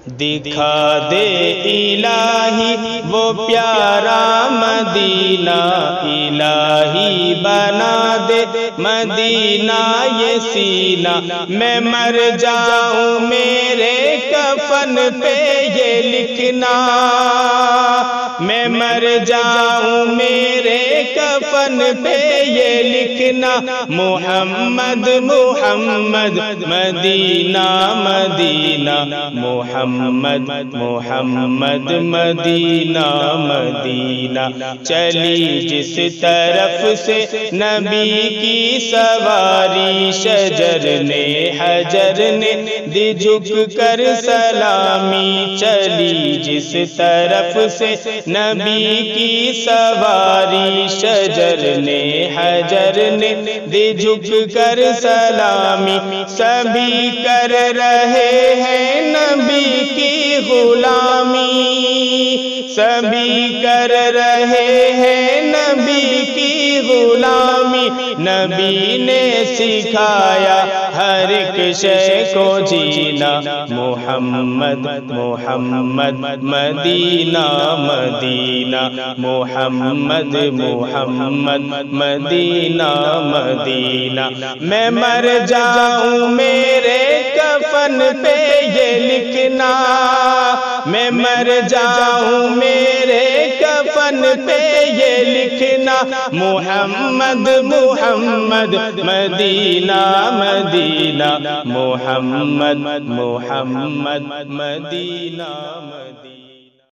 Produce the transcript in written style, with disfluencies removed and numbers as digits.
دکھا دے الہی وہ پیارا مدینہ، الہی بنا دے مدینہ یہ سینہ، میں مر جاؤں میرے کفن پہ یہ لکھنا، میں مر جاؤں میرے کفن پہ یہ لکھنا، محمد محمد مدینہ مدینہ، محمد محمد مدینہ مدینہ۔ چلی جس طرف سے نبی کی سواری، شجر نے حجر نے دی جھک کر سلامی، چلی جس طرف سے نبی کی سواری، شجر نے حجر نے دی جھک کر سلامی، سبھی کر رہے ہیں نبی کی غلامی، سبھی کر رہے ہیں نبی کی غلامی، نبی نے سکھایا ہر ایک شے کو جینا، محمد محمد مدینہ مدینہ، محمد محمد مدینہ مدینہ۔ میں مر جاؤں میرے کفن پہ یہ لکھنا، میں مر جاؤں میرے کفن پہ یہ لکھنا، محمد محمد مدینہ مدینہ، محمد محمد مدینہ مدینہ۔